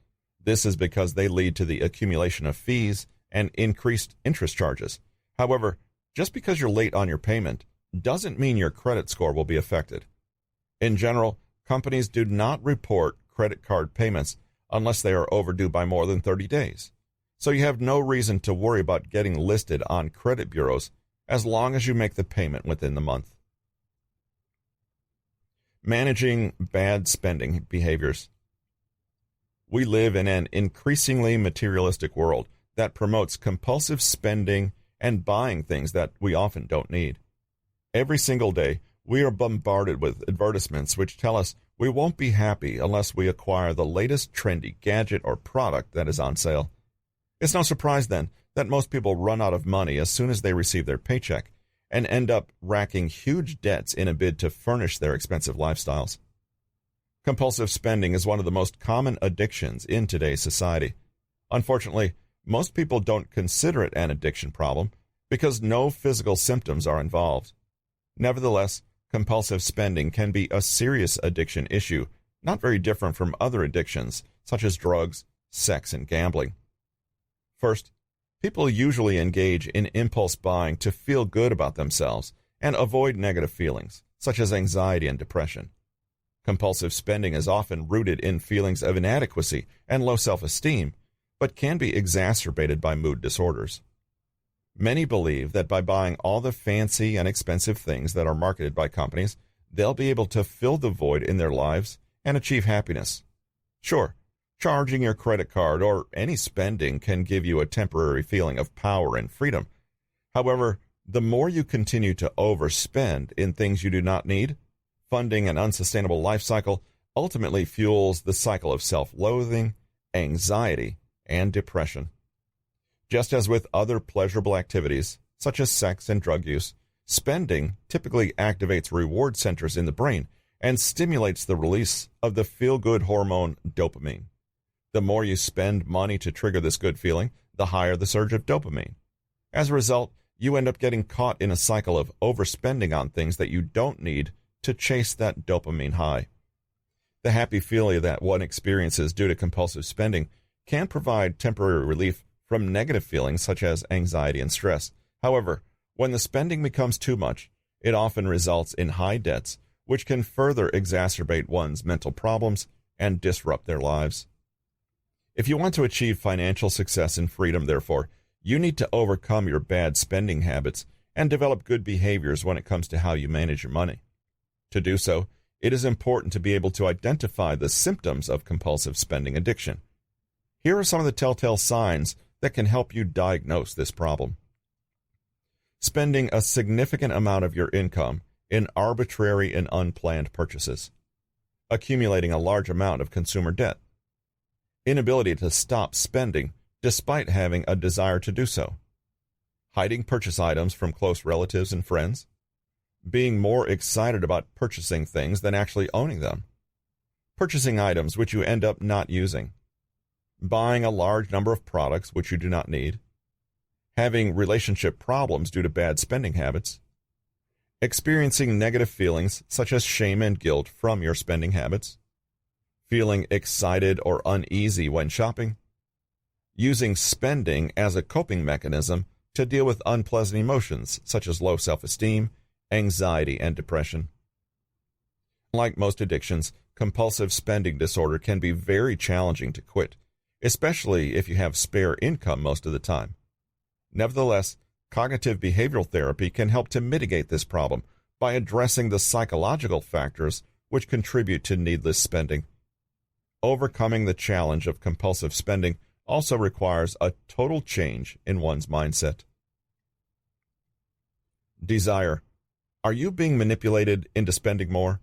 This is because they lead to the accumulation of fees and increased interest charges. However, just because you're late on your payment doesn't mean your credit score will be affected. In general, companies do not report credit card payments unless they are overdue by more than 30 days. so you have no reason to worry about getting listed on credit bureaus as long as you make the payment within the month. Managing bad spending behaviors. We live in an increasingly materialistic world that promotes compulsive spending and buying things that we often don't need. Every single day, we are bombarded with advertisements which tell us we won't be happy unless we acquire the latest trendy gadget or product that is on sale. It's no surprise, then, that most people run out of money as soon as they receive their paycheck and end up racking huge debts in a bid to furnish their expensive lifestyles. Compulsive spending is one of the most common addictions in today's society. Unfortunately, most people don't consider it an addiction problem because no physical symptoms are involved. Nevertheless, compulsive spending can be a serious addiction issue, not very different from other addictions such as drugs, sex, and gambling. First, people usually engage in impulse buying to feel good about themselves and avoid negative feelings, such as anxiety and depression. Compulsive spending is often rooted in feelings of inadequacy and low self-esteem, but can be exacerbated by mood disorders. Many believe that by buying all the fancy and expensive things that are marketed by companies, they'll be able to fill the void in their lives and achieve happiness. Sure, charging your credit card or any spending can give you a temporary feeling of power and freedom. However, the more you continue to overspend in things you do not need, funding an unsustainable life cycle ultimately fuels the cycle of self-loathing, anxiety, and depression. Just as with other pleasurable activities, such as sex and drug use, spending typically activates reward centers in the brain and stimulates the release of the feel-good hormone dopamine. The more you spend money to trigger this good feeling, the higher the surge of dopamine. As a result, you end up getting caught in a cycle of overspending on things that you don't need to chase that dopamine high. The happy feeling that one experiences due to compulsive spending can provide temporary relief from negative feelings such as anxiety and stress. However, when the spending becomes too much, it often results in high debts, which can further exacerbate one's mental problems and disrupt their lives. If you want to achieve financial success and freedom, therefore, you need to overcome your bad spending habits and develop good behaviors when it comes to how you manage your money. To do so, it is important to be able to identify the symptoms of compulsive spending addiction. Here are some of the telltale signs that can help you diagnose this problem. Spending a significant amount of your income in arbitrary and unplanned purchases. Accumulating a large amount of consumer debt. Inability to stop spending despite having a desire to do so. Hiding purchase items from close relatives and friends. Being more excited about purchasing things than actually owning them. Purchasing items which you end up not using. Buying a large number of products which you do not need. Having relationship problems due to bad spending habits. Experiencing negative feelings such as shame and guilt from your spending habits. Feeling excited or uneasy when shopping. Using spending as a coping mechanism to deal with unpleasant emotions such as low self-esteem, anxiety, and depression. Like most addictions, compulsive spending disorder can be very challenging to quit, especially if you have spare income most of the time. Nevertheless, cognitive behavioral therapy can help to mitigate this problem by addressing the psychological factors which contribute to needless spending. Overcoming the challenge of compulsive spending also requires a total change in one's mindset. Desire. Are you being manipulated into spending more?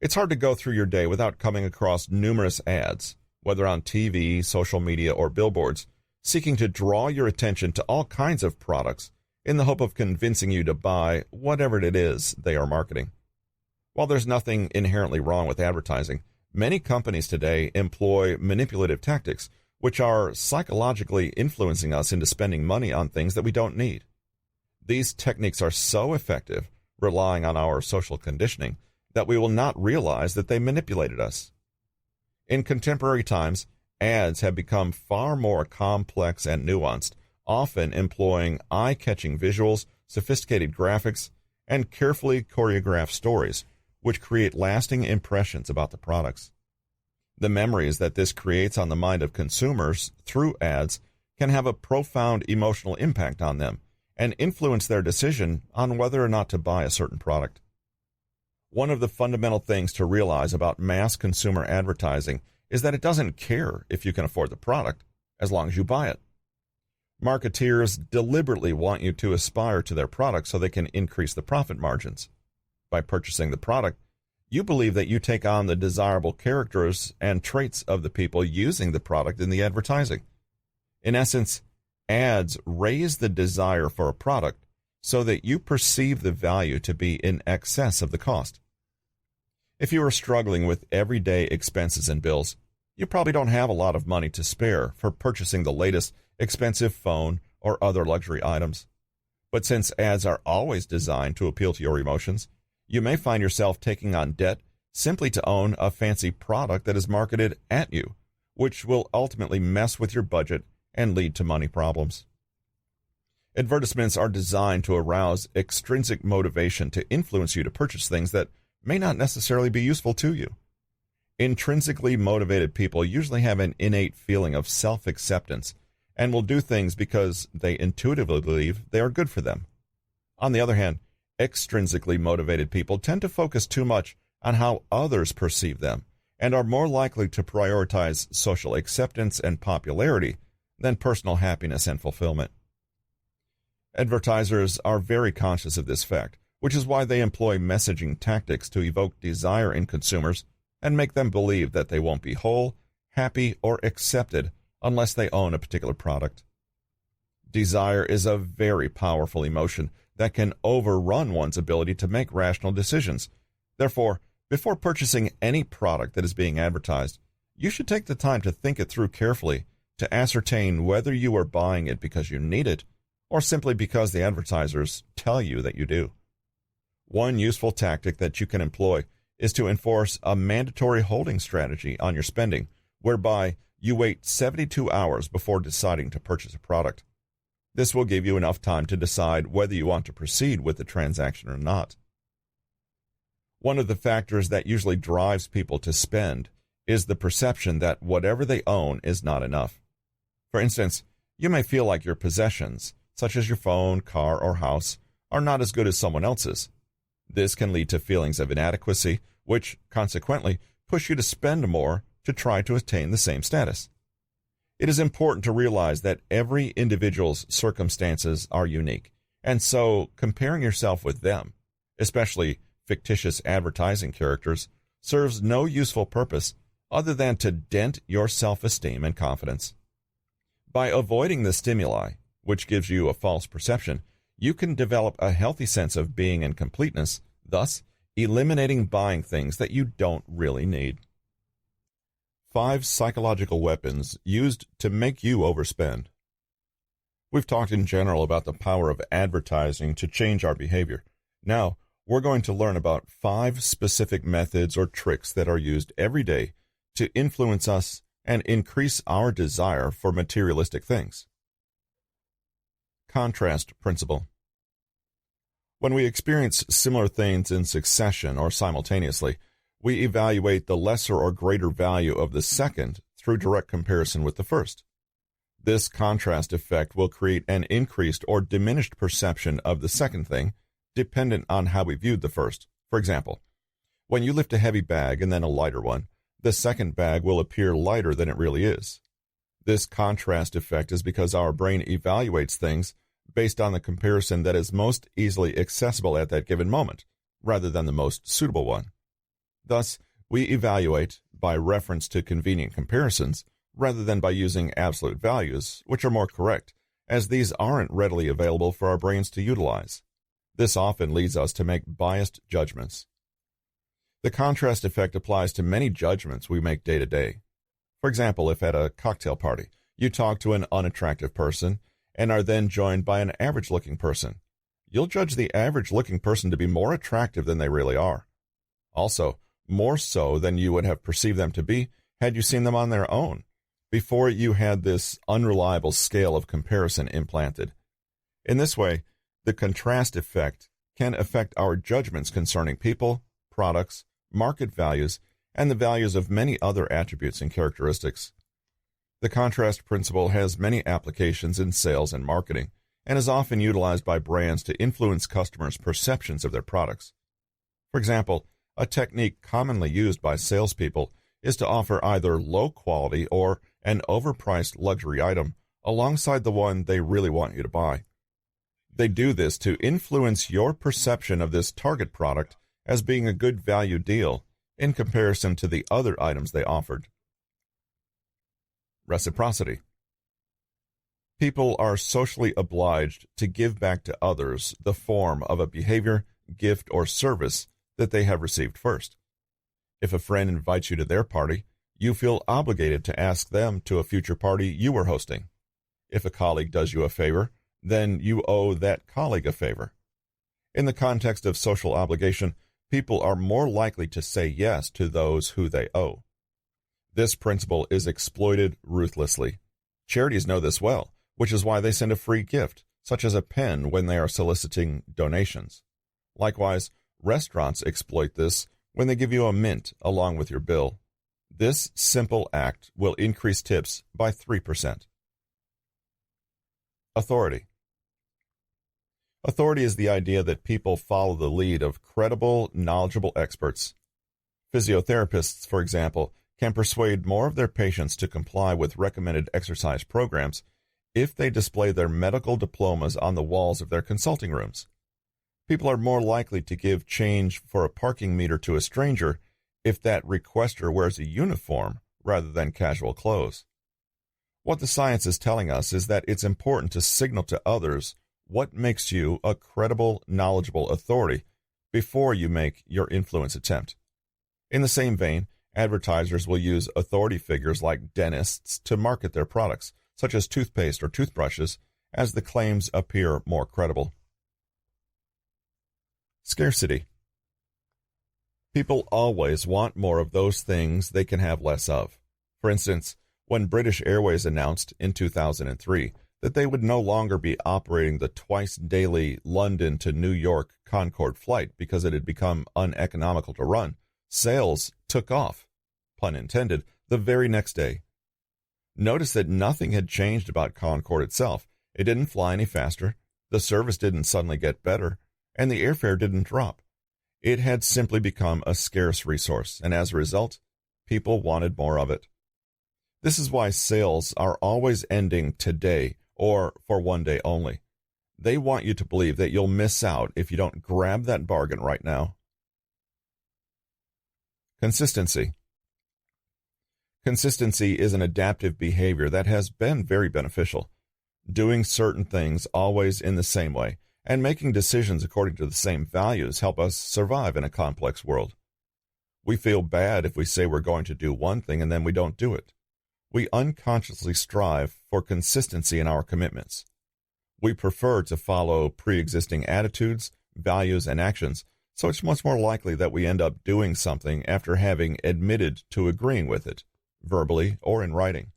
It's hard to go through your day without coming across numerous ads, whether on TV, social media, or billboards, seeking to draw your attention to all kinds of products in the hope of convincing you to buy whatever it is they are marketing. While there's nothing inherently wrong with advertising, many companies today employ manipulative tactics which are psychologically influencing us into spending money on things that we don't need. These techniques are so effective, relying on our social conditioning, that we will not realize that they manipulated us. In contemporary times, ads have become far more complex and nuanced, often employing eye-catching visuals, sophisticated graphics, and carefully choreographed stories, which create lasting impressions about the products. The memories that this creates on the mind of consumers through ads can have a profound emotional impact on them and influence their decision on whether or not to buy a certain product. One of the fundamental things to realize about mass consumer advertising is that it doesn't care if you can afford the product as long as you buy it. Marketeers deliberately want you to aspire to their product so they can increase the profit margins. By purchasing the product, you believe that you take on the desirable characters and traits of the people using the product in the advertising. In essence, ads raise the desire for a product so that you perceive the value to be in excess of the cost. If you are struggling with everyday expenses and bills, you probably don't have a lot of money to spare for purchasing the latest expensive phone or other luxury items. But since ads are always designed to appeal to your emotions, you may find yourself taking on debt simply to own a fancy product that is marketed at you, which will ultimately mess with your budget and lead to money problems. Advertisements are designed to arouse extrinsic motivation to influence you to purchase things that may not necessarily be useful to you. Intrinsically motivated people usually have an innate feeling of self-acceptance and will do things because they intuitively believe they are good for them. On the other hand, extrinsically motivated people tend to focus too much on how others perceive them and are more likely to prioritize social acceptance and popularity than personal happiness and fulfillment. Advertisers are very conscious of this fact, which is why they employ messaging tactics to evoke desire in consumers and make them believe that they won't be whole, happy, or accepted unless they own a particular product. Desire is a very powerful emotion that can overrun one's ability to make rational decisions. Therefore, before purchasing any product that is being advertised, you should take the time to think it through carefully to ascertain whether you are buying it because you need it or simply because the advertisers tell you that you do. One useful tactic that you can employ is to enforce a mandatory holding strategy on your spending, whereby you wait 72 hours before deciding to purchase a product. This will give you enough time to decide whether you want to proceed with the transaction or not. One of the factors that usually drives people to spend is the perception that whatever they own is not enough. For instance, you may feel like your possessions, such as your phone, car, or house, are not as good as someone else's. This can lead to feelings of inadequacy, which consequently push you to spend more to try to attain the same status. It is important to realize that every individual's circumstances are unique, and so comparing yourself with them, especially fictitious advertising characters, serves no useful purpose other than to dent your self-esteem and confidence. By avoiding the stimuli, which gives you a false perception, you can develop a healthy sense of being and completeness, thus eliminating buying things that you don't really need. 5 psychological weapons used to make you overspend. We've talked in general about the power of advertising to change our behavior. Now, we're going to learn about 5 specific methods or tricks that are used every day to influence us and increase our desire for materialistic things. Contrast principle. When we experience similar things in succession or simultaneously, we evaluate the lesser or greater value of the second through direct comparison with the first. This contrast effect will create an increased or diminished perception of the second thing, dependent on how we viewed the first. For example, when you lift a heavy bag and then a lighter one, the second bag will appear lighter than it really is. This contrast effect is because our brain evaluates things based on the comparison that is most easily accessible at that given moment, rather than the most suitable one. Thus, we evaluate by reference to convenient comparisons rather than by using absolute values, which are more correct, as these aren't readily available for our brains to utilize. This often leads us to make biased judgments. The contrast effect applies to many judgments we make day to day. For example, if at a cocktail party you talk to an unattractive person and are then joined by an average-looking person, you'll judge the average-looking person to be more attractive than they really are. Also, more so than you would have perceived them to be had you seen them on their own, before you had this unreliable scale of comparison implanted. In this way, the contrast effect can affect our judgments concerning people, products, market values, and the values of many other attributes and characteristics. The contrast principle has many applications in sales and marketing, and is often utilized by brands to influence customers' perceptions of their products. For example, a technique commonly used by salespeople is to offer either low quality or an overpriced luxury item alongside the one they really want you to buy. They do this to influence your perception of this target product as being a good value deal in comparison to the other items they offered. Reciprocity. People are socially obliged to give back to others the form of a behavior, gift, or service that they have received first. If a friend invites you to their party, you feel obligated to ask them to a future party you were hosting. If a colleague does you a favor, then you owe that colleague a favor. In the context of social obligation, people are more likely to say yes to those who they owe. This principle is exploited ruthlessly. Charities know this well, which is why they send a free gift, such as a pen, when they are soliciting donations. Likewise, restaurants exploit this when they give you a mint along with your bill. This simple act will increase tips by 3%. Authority. Authority is the idea that people follow the lead of credible, knowledgeable experts. Physiotherapists, for example, can persuade more of their patients to comply with recommended exercise programs if they display their medical diplomas on the walls of their consulting rooms. People are more likely to give change for a parking meter to a stranger if that requester wears a uniform rather than casual clothes. What the science is telling us is that it's important to signal to others what makes you a credible, knowledgeable authority before you make your influence attempt. In the same vein, advertisers will use authority figures like dentists to market their products, such as toothpaste or toothbrushes, as the claims appear more credible. Scarcity. People always want more of those things they can have less of. For instance, when British Airways announced in 2003 that they would no longer be operating the twice-daily London to New York Concorde flight because it had become uneconomical to run, sales took off, pun intended, the very next day. Notice that nothing had changed about Concorde itself. It didn't fly any faster, the service didn't suddenly get better, and the airfare didn't drop. It had simply become a scarce resource, and as a result, people wanted more of it. This is why sales are always ending today or for one day only. They want you to believe that you'll miss out if you don't grab that bargain right now. Consistency. Consistency is an adaptive behavior that has been very beneficial. Doing certain things always in the same way and making decisions according to the same values help us survive in a complex world. We feel bad if we say we're going to do one thing and then we don't do it. We unconsciously strive for consistency in our commitments. We prefer to follow pre-existing attitudes, values, and actions, so it's much more likely that we end up doing something after having admitted to agreeing with it, verbally or in writing.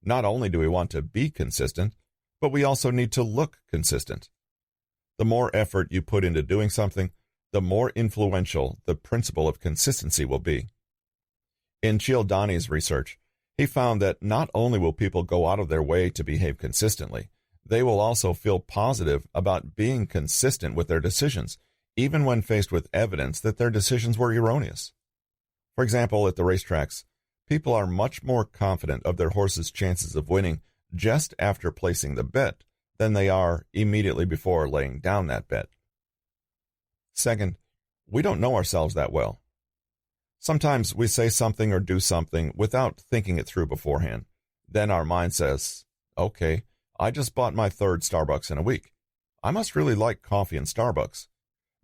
Not only do we want to be consistent, but we also need to look consistent. The more effort you put into doing something, the more influential the principle of consistency will be. In Cialdini's research, he found that not only will people go out of their way to behave consistently, they will also feel positive about being consistent with their decisions, even when faced with evidence that their decisions were erroneous. For example, at the racetracks, people are much more confident of their horse's chances of winning just after placing the bet than they are immediately before laying down that bet. Second, we don't know ourselves that well. Sometimes we say something or do something without thinking it through beforehand. Then our mind says, okay, I just bought my third Starbucks in a week. I must really like coffee and Starbucks.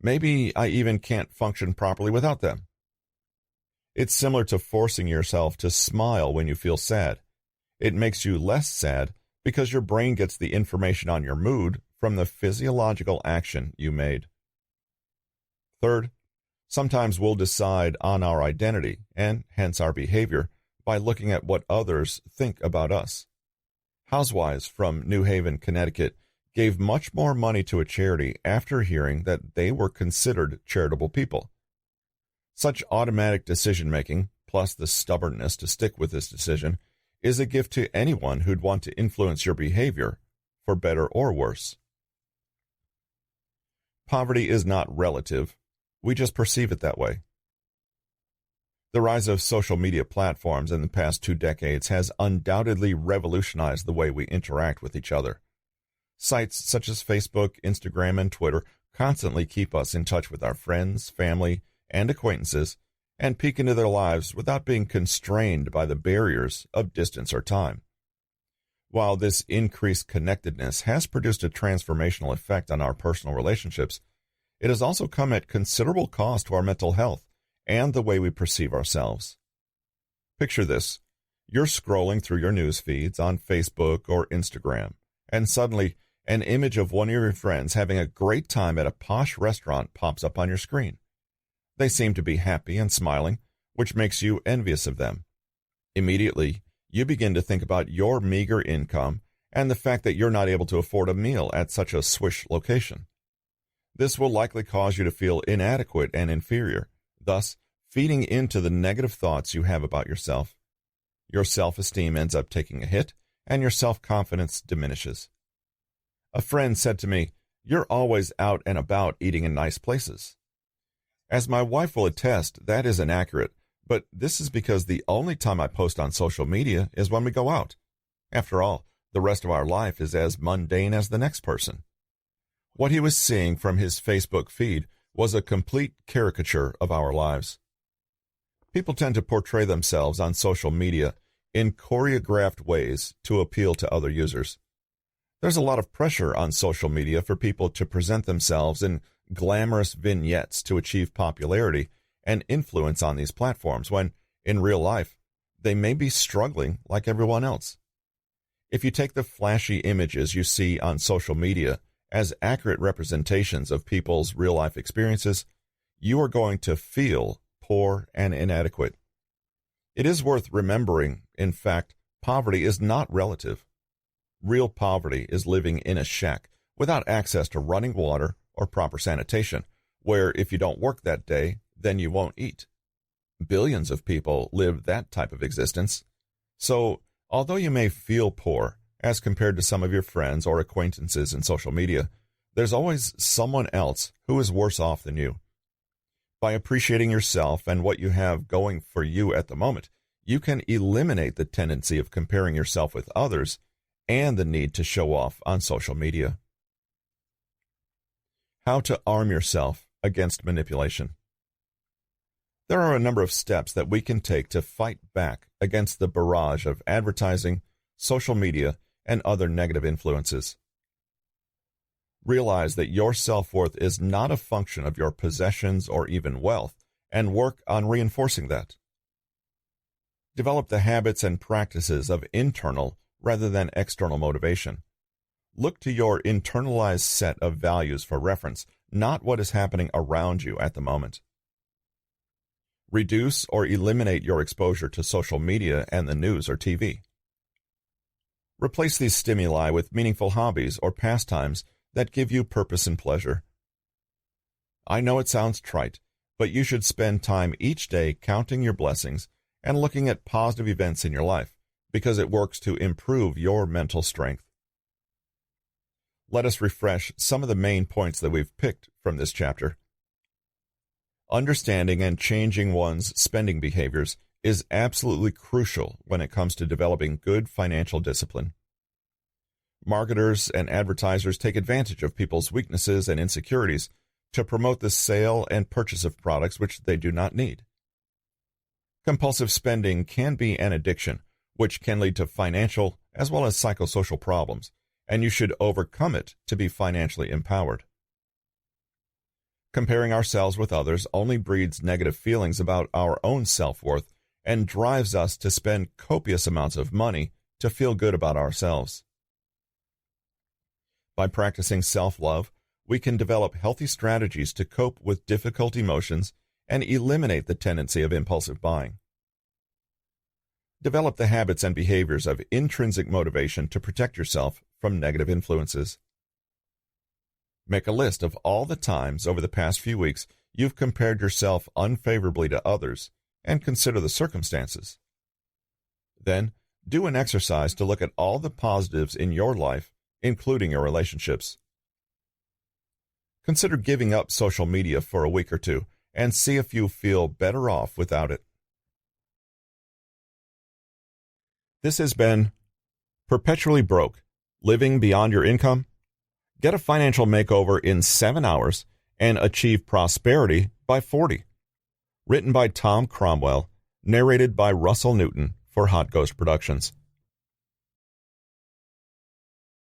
Maybe I even can't function properly without them. It's similar to forcing yourself to smile when you feel sad. It makes you less sad because your brain gets the information on your mood from the physiological action you made. Third, sometimes we'll decide on our identity, and hence our behavior, by looking at what others think about us. Housewives from New Haven, Connecticut, gave much more money to a charity after hearing that they were considered charitable people. Such automatic decision-making, plus the stubbornness to stick with this decision, is a gift to anyone who'd want to influence your behavior, for better or worse. Poverty is not relative. We just perceive it that way. The rise of social media platforms in the past 2 decades has undoubtedly revolutionized the way we interact with each other. Sites such as Facebook, Instagram, and Twitter constantly keep us in touch with our friends, family, and acquaintances, and peek into their lives without being constrained by the barriers of distance or time. While this increased connectedness has produced a transformational effect on our personal relationships, it has also come at considerable cost to our mental health and the way we perceive ourselves. Picture this. You're scrolling through your news feeds on Facebook or Instagram, and suddenly an image of one of your friends having a great time at a posh restaurant pops up on your screen. They seem to be happy and smiling, which makes you envious of them. Immediately, you begin to think about your meager income and the fact that you're not able to afford a meal at such a swish location. This will likely cause you to feel inadequate and inferior, thus feeding into the negative thoughts you have about yourself. Your self-esteem ends up taking a hit, and your self-confidence diminishes. A friend said to me, "You're always out and about eating in nice places." As my wife will attest, that is inaccurate, but this is because the only time I post on social media is when we go out. After all, the rest of our life is as mundane as the next person. What he was seeing from his Facebook feed was a complete caricature of our lives. People tend to portray themselves on social media in choreographed ways to appeal to other users. There's a lot of pressure on social media for people to present themselves in glamorous vignettes to achieve popularity and influence on these platforms when, in real life, they may be struggling like everyone else. If you take the flashy images you see on social media as accurate representations of people's real-life experiences, you are going to feel poor and inadequate. It is worth remembering, in fact, poverty is not relative. Real poverty is living in a shack without access to running water or proper sanitation, where if you don't work that day, then you won't eat. Billions of people live that type of existence. So, although you may feel poor as compared to some of your friends or acquaintances in social media, there's always someone else who is worse off than you. By appreciating yourself and what you have going for you at the moment, you can eliminate the tendency of comparing yourself with others and the need to show off on social media. How to arm yourself against manipulation. There are a number of steps that we can take to fight back against the barrage of advertising, social media, and other negative influences. Realize that your self-worth is not a function of your possessions or even wealth, and work on reinforcing that. Develop the habits and practices of internal rather than external motivation. Look to your internalized set of values for reference, not what is happening around you at the moment. Reduce or eliminate your exposure to social media and the news or TV. Replace these stimuli with meaningful hobbies or pastimes that give you purpose and pleasure. I know it sounds trite, but you should spend time each day counting your blessings and looking at positive events in your life, because it works to improve your mental strength. Let us refresh some of the main points that we've picked from this chapter. Understanding and changing one's spending behaviors is absolutely crucial when it comes to developing good financial discipline. Marketers and advertisers take advantage of people's weaknesses and insecurities to promote the sale and purchase of products which they do not need. Compulsive spending can be an addiction, which can lead to financial as well as psychosocial problems, and you should overcome it to be financially empowered. Comparing ourselves with others only breeds negative feelings about our own self-worth and drives us to spend copious amounts of money to feel good about ourselves. By practicing self-love, we can develop healthy strategies to cope with difficult emotions and eliminate the tendency of impulsive buying. Develop the habits and behaviors of intrinsic motivation to protect yourself from negative influences. Make a list of all the times over the past few weeks you've compared yourself unfavorably to others and consider the circumstances. Then, do an exercise to look at all the positives in your life, including your relationships. Consider giving up social media for a week or two and see if you feel better off without it. This has been Perpetually Broke, Living Beyond Your Income. Get a financial makeover in 7 hours and achieve prosperity by 40. Written by Tom Cromwell, narrated by Russell Newton for Hot Ghost Productions.